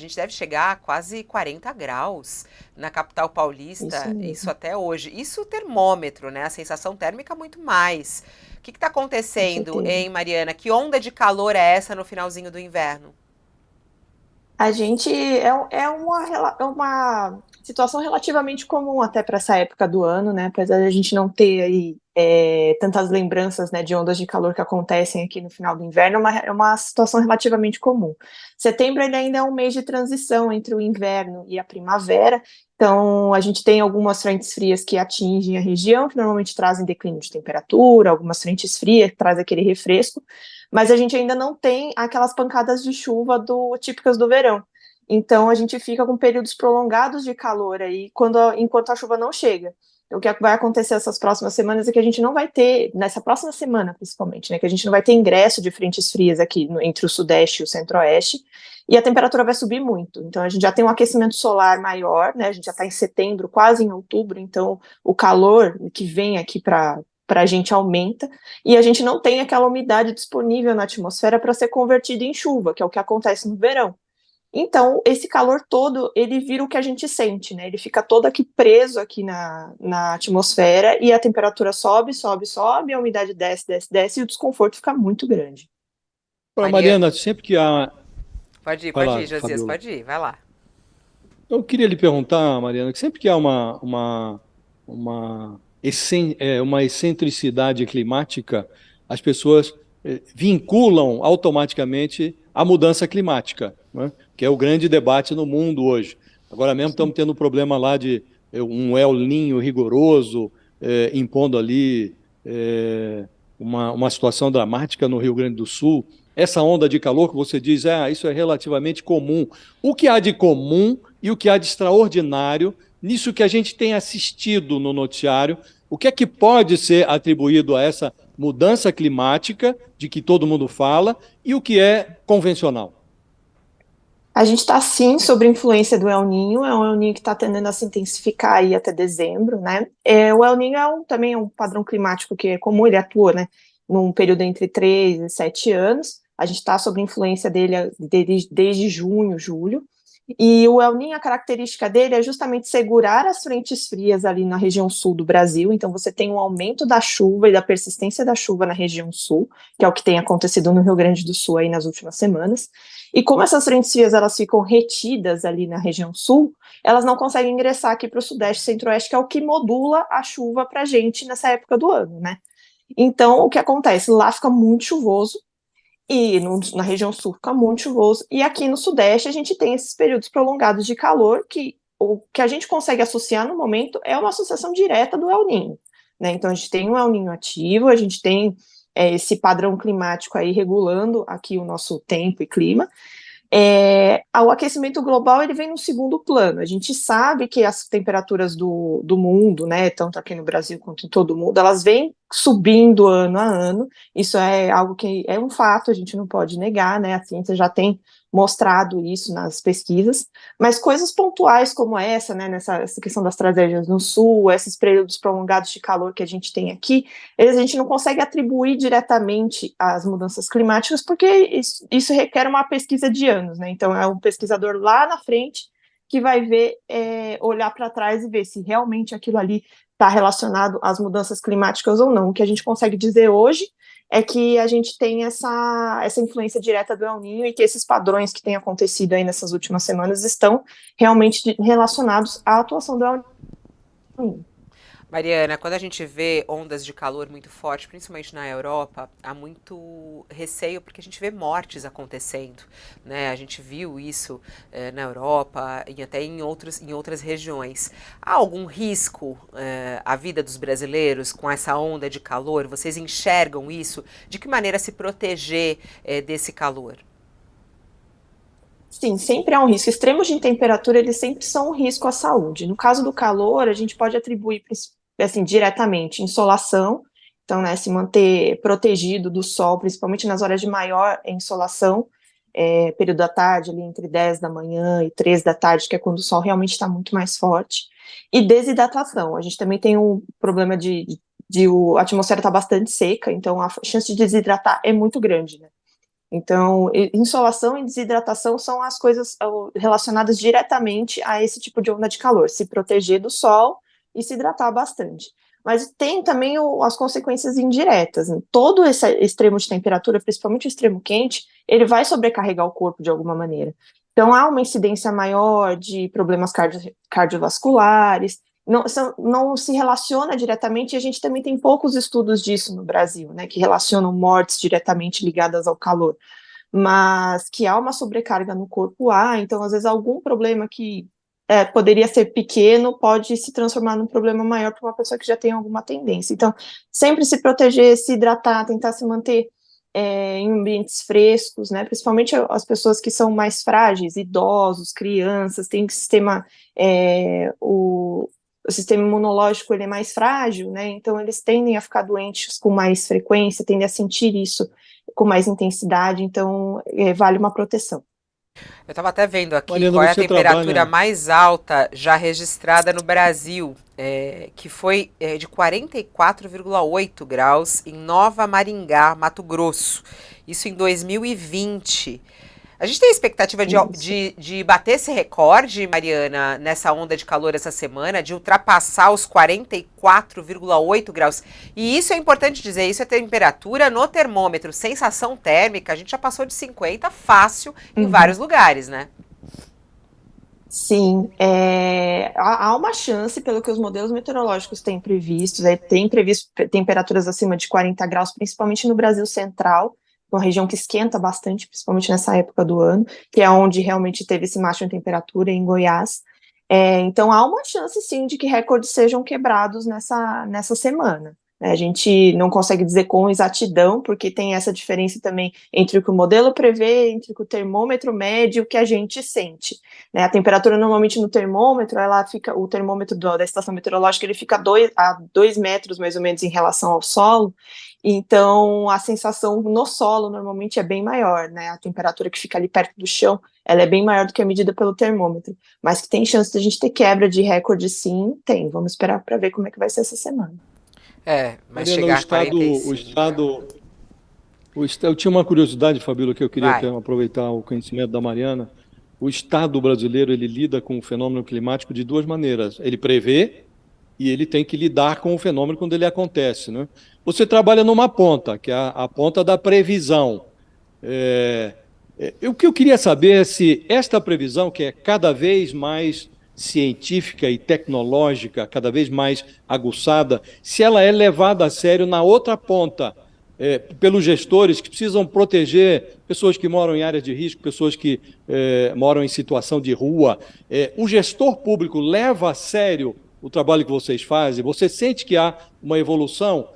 A gente deve chegar a quase 40 graus na capital Isso paulista, isso mesmo, até hoje. Isso o termômetro, né? A sensação térmica muito mais. O que está com acontecendo, certeza. hein, Mariana? Que onda de calor é essa no finalzinho do inverno? A gente é uma situação relativamente comum até para essa época do ano, né? Apesar de a gente não ter aí tantas lembranças, né, de ondas de calor que acontecem aqui no final do inverno, é uma situação relativamente comum. Setembro ele ainda é um mês de transição entre o inverno e a primavera, então a gente tem algumas frentes frias que atingem a região, que normalmente trazem declínio de temperatura, algumas frentes frias que trazem aquele refresco, mas a gente ainda não tem aquelas pancadas de chuva típicas do verão. Então a gente fica com períodos prolongados de calor aí enquanto a chuva não chega. Então, o que vai acontecer essas próximas semanas é que a gente não vai ter, nessa próxima semana principalmente, né, que a gente não vai ter ingresso de frentes frias aqui entre o Sudeste e o Centro-Oeste, e a temperatura vai subir muito. Então a gente já tem um aquecimento solar maior, né, a gente já está em setembro, quase em outubro, então o calor que vem aqui para a gente aumenta, e a gente não tem aquela umidade disponível na atmosfera para ser convertida em chuva, que é o que acontece no verão. Então, esse calor todo, ele vira o que a gente sente, né? Ele fica todo aqui preso aqui na atmosfera e a temperatura sobe, sobe, sobe, a umidade desce, desce, desce e o desconforto fica muito grande. Ora, Maria, Mariana, sempre que há. Vai pode ir, lá, Josias, Fabiola. pode ir, vai lá. Eu queria lhe perguntar, Mariana, que sempre que há uma excentricidade climática, as pessoas vinculam automaticamente a mudança climática, né? Que é o grande debate no mundo hoje. Agora mesmo estamos tendo um problema lá de um El Niño rigoroso, impondo ali uma situação dramática no Rio Grande do Sul. Essa onda de calor que você diz, isso é relativamente comum. O que há de comum e o que há de extraordinário nisso que a gente tem assistido no noticiário? O que é que pode ser atribuído a essa mudança climática de que todo mundo fala e o que é convencional? A gente está sim sob influência do El Ninho, é um El Ninho que está tendendo a se intensificar aí até dezembro, né? O El Ninho também é um padrão climático que é comum, ele atua, né, num período entre 3 e 7 anos. A gente está sob influência dele desde junho, julho. E o El Niño, a característica dele é justamente segurar as frentes frias ali na região sul do Brasil. Então, você tem um aumento da chuva e da persistência da chuva na região sul, que é o que tem acontecido no Rio Grande do Sul aí nas últimas semanas. E como essas frentes frias elas ficam retidas ali na região sul, elas não conseguem ingressar aqui para o Sudeste e Centro-Oeste, que é o que modula a chuva para a gente nessa época do ano, né? Então, o que acontece? Lá fica muito chuvoso, e na região sul fica muito chuvoso, e aqui no Sudeste a gente tem esses períodos prolongados de calor que o que a gente consegue associar no momento é uma associação direta do El Niño, né? Então a gente tem um El Niño ativo, a gente tem esse padrão climático aí regulando aqui o nosso tempo e clima, o aquecimento global ele vem no segundo plano. A gente sabe que as temperaturas do mundo, né, tanto aqui no Brasil quanto em todo o mundo, elas vêm subindo ano a ano. Isso é algo que é um fato, a gente não pode negar, né? A ciência já tem mostrado isso nas pesquisas, mas coisas pontuais como essa, né, essa questão das tragédias no sul, esses períodos prolongados de calor que a gente tem aqui, a gente não consegue atribuir diretamente às mudanças climáticas, porque isso requer uma pesquisa de anos, né? Então, é um pesquisador lá na frente que vai ver, olhar para trás e ver se realmente aquilo ali está relacionado às mudanças climáticas ou não. O que a gente consegue dizer hoje é que a gente tem essa influência direta do El Niño e que esses padrões que têm acontecido aí nessas últimas semanas estão realmente relacionados à atuação do El Niño. Mariana, quando a gente vê ondas de calor muito forte, principalmente na Europa, há muito receio porque a gente vê mortes acontecendo, né? A gente viu isso na Europa e até em outras regiões. Há algum risco à vida dos brasileiros com essa onda de calor? Vocês enxergam isso? De que maneira se proteger desse calor? Sim, sempre há um risco. Extremos de temperatura, eles sempre são um risco à saúde. No caso do calor, a gente pode atribuir, assim, diretamente insolação, então, né, se manter protegido do sol, principalmente nas horas de maior insolação, período da tarde, ali entre 10 da manhã e 3 da tarde, que é quando o sol realmente está muito mais forte, e desidratação. A gente também tem um problema a atmosfera está bastante seca, então a chance de desidratar é muito grande, né? Então, insolação e desidratação são as coisas relacionadas diretamente a esse tipo de onda de calor, se proteger do sol e se hidratar bastante. Mas tem também as consequências indiretas, né? Todo esse extremo de temperatura, principalmente o extremo quente, ele vai sobrecarregar o corpo de alguma maneira. Então, há uma incidência maior de problemas cardiovasculares, não se relaciona diretamente, e a gente também tem poucos estudos disso no Brasil, né, que relacionam mortes diretamente ligadas ao calor, mas que há uma sobrecarga no corpo, então às vezes algum problema que poderia ser pequeno pode se transformar num problema maior para uma pessoa que já tem alguma tendência. Então, sempre se proteger, se hidratar, tentar se manter em ambientes frescos, né, principalmente as pessoas que são mais frágeis, idosos, crianças, tem sistema, o sistema imunológico ele é mais frágil, né, então eles tendem a ficar doentes com mais frequência, tendem a sentir isso com mais intensidade, então vale uma proteção. Eu estava até vendo aqui Mariana, qual é a você temperatura trabalha. mais alta já registrada no Brasil, que foi de 44,8 graus em Nova Maringá, Mato Grosso. Isso em 2020. A gente tem a expectativa de bater esse recorde, Mariana, nessa onda de calor essa semana, de ultrapassar os 44,8 graus. E isso é importante dizer, isso é temperatura no termômetro, sensação térmica, a gente já passou de 50 fácil em vários lugares, né? Sim, há uma chance, pelo que os modelos meteorológicos têm previsto, tem previsto temperaturas acima de 40 graus, principalmente no Brasil Central, uma região que esquenta bastante, principalmente nessa época do ano, que é onde realmente teve esse máximo de temperatura, em Goiás. Então, há uma chance, sim, de que recordes sejam quebrados nessa semana. A gente não consegue dizer com exatidão, porque tem essa diferença também entre o que o modelo prevê, entre o que o termômetro mede e o que a gente sente. A temperatura, normalmente, no termômetro, o termômetro da estação meteorológica, ele fica a 2 metros, mais ou menos, em relação ao solo. Então, a sensação no solo, normalmente, é bem maior, né? A temperatura que fica ali perto do chão, ela é bem maior do que a medida pelo termômetro. Mas que tem chance de a gente ter quebra de recorde, sim, tem. Vamos esperar para ver como é que vai ser essa semana. Mas Mariana, chegar a 45. eu tinha uma curiosidade, Fabíola, que eu queria Vai. aproveitar o conhecimento da Mariana. O Estado brasileiro, ele lida com o fenômeno climático de duas maneiras. Ele prevê e ele tem que lidar com o fenômeno quando ele acontece, né? Você trabalha numa ponta, que é a ponta da previsão. O que eu queria saber é se esta previsão, que é cada vez mais científica e tecnológica, cada vez mais aguçada, se ela é levada a sério na outra ponta, pelos gestores que precisam proteger pessoas que moram em áreas de risco, pessoas que moram em situação de rua. O gestor público leva a sério o trabalho que vocês fazem? Você sente que há uma evolução?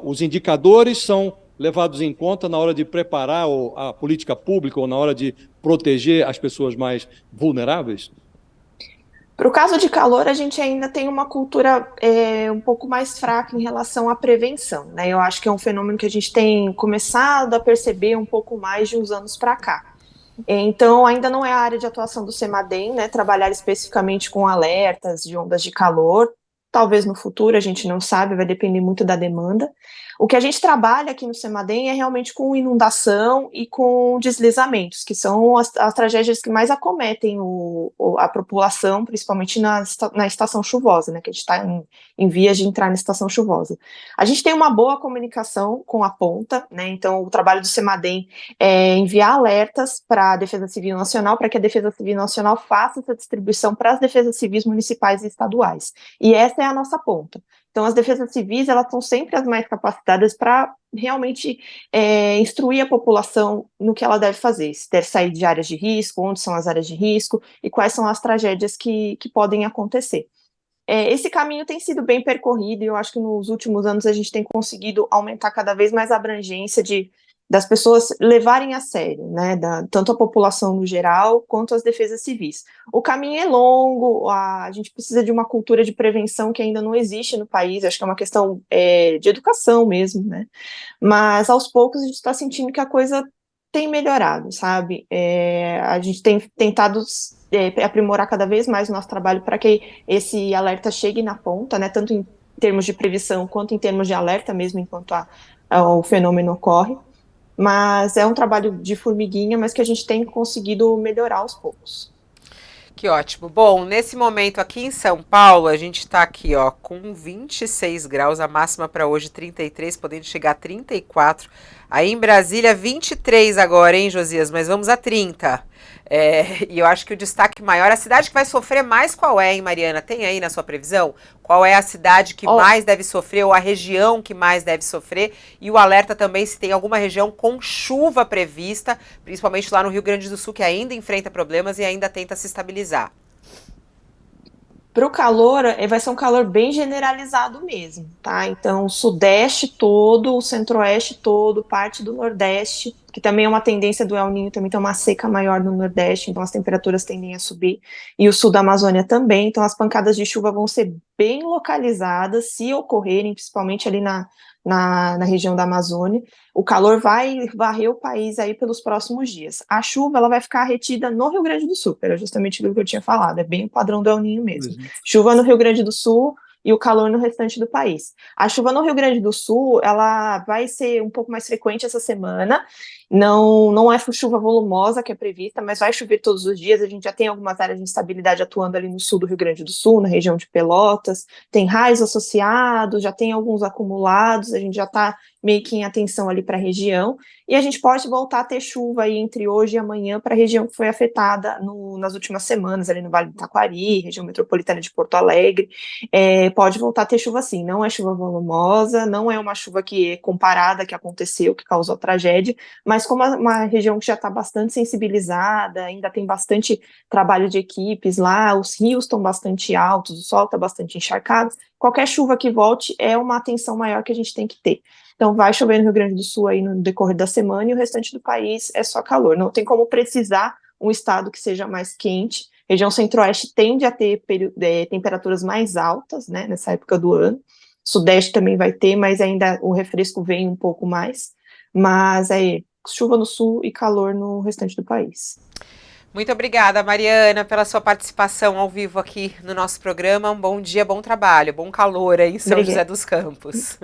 Os indicadores são levados em conta na hora de preparar a política pública ou na hora de proteger as pessoas mais vulneráveis? Para o caso de calor, a gente ainda tem uma cultura um pouco mais fraca em relação à prevenção, né? Eu acho que é um fenômeno que a gente tem começado a perceber um pouco mais de uns anos para cá. Então, ainda não é a área de atuação do CEMADEM, né? Trabalhar especificamente com alertas de ondas de calor. Talvez no futuro, a gente não sabe, vai depender muito da demanda. O que a gente trabalha aqui no CEMADEM é realmente com inundação e com deslizamentos, que são as tragédias que mais acometem a população, principalmente na estação chuvosa, né, que a gente está em vias de entrar na estação chuvosa. A gente tem uma boa comunicação com a ponta, né, então o trabalho do CEMADEM é enviar alertas para a Defesa Civil Nacional, para que a Defesa Civil Nacional faça essa distribuição para as defesas civis municipais e estaduais. E essa é a nossa ponta. Então, as defesas civis, elas são sempre as mais capacitadas para realmente instruir a população no que ela deve fazer, se deve sair de áreas de risco, onde são as áreas de risco e quais são as tragédias que podem acontecer. Esse caminho tem sido bem percorrido e eu acho que nos últimos anos a gente tem conseguido aumentar cada vez mais a abrangência das pessoas levarem a sério, né, tanto a população no geral, quanto as defesas civis. O caminho é longo, a gente precisa de uma cultura de prevenção que ainda não existe no país, acho que é uma questão de educação mesmo, né, mas aos poucos a gente está sentindo que a coisa tem melhorado, sabe, a gente tem tentado aprimorar cada vez mais o nosso trabalho para que esse alerta chegue na ponta, né, tanto em termos de previsão, quanto em termos de alerta mesmo, enquanto o fenômeno ocorre. mas é um trabalho de formiguinha, mas que a gente tem conseguido melhorar aos poucos. Que ótimo. Bom, nesse momento aqui em São Paulo, a gente está aqui, ó, com 26 graus, a máxima para hoje 33, podendo chegar a 34. Aí em Brasília, 23 agora, hein, Josias? Mas vamos a 30. E eu acho que o destaque maior, a cidade que vai sofrer mais, qual é, hein, Mariana? Tem aí na sua previsão? Qual é a cidade que mais deve sofrer, ou a região que mais deve sofrer? E o alerta também se tem alguma região com chuva prevista, principalmente lá no Rio Grande do Sul, que ainda enfrenta problemas e ainda tenta se estabilizar. Para o calor, vai ser um calor bem generalizado mesmo, tá? Então, o sudeste todo, o centro-oeste todo, parte do nordeste, que também é uma tendência do El Niño, também tem uma seca maior no nordeste, então as temperaturas tendem a subir, e o sul da Amazônia também, então as pancadas de chuva vão ser bem localizadas, se ocorrerem, principalmente ali na região da Amazônia. O calor vai varrer o país aí pelos próximos dias. A chuva, ela vai ficar retida no Rio Grande do Sul, era justamente aquilo que eu tinha falado, é bem o padrão do El Niño mesmo. Chuva no Rio Grande do Sul e o calor no restante do país. A chuva no Rio Grande do Sul, ela vai ser um pouco mais frequente essa semana, não é chuva volumosa que é prevista, mas vai chover todos os dias, a gente já tem algumas áreas de instabilidade atuando ali no sul do Rio Grande do Sul, na região de Pelotas, tem raios associados, já tem alguns acumulados, a gente já está meio que em atenção ali para a região, e a gente pode voltar a ter chuva aí entre hoje e amanhã para a região que foi afetada nas últimas semanas, ali no Vale do Taquari, região metropolitana de Porto Alegre, pode voltar a ter chuva sim, não é chuva volumosa, não é uma chuva que é comparada, que aconteceu, que causou tragédia, mas como é uma região que já está bastante sensibilizada, ainda tem bastante trabalho de equipes lá, os rios estão bastante altos, o sol está bastante encharcado, qualquer chuva que volte é uma atenção maior que a gente tem que ter. Então vai chover no Rio Grande do Sul aí no decorrer da semana e o restante do país é só calor. Não tem como precisar um estado que seja mais quente. Região centro-oeste tende a ter temperaturas mais altas, né, nessa época do ano. Sudeste também vai ter, mas ainda o refresco vem um pouco mais. Mas é chuva no sul e calor no restante do país. Muito obrigada, Mariana, pela sua participação ao vivo aqui no nosso programa. Um bom dia, bom trabalho, bom calor aí em São José dos Campos.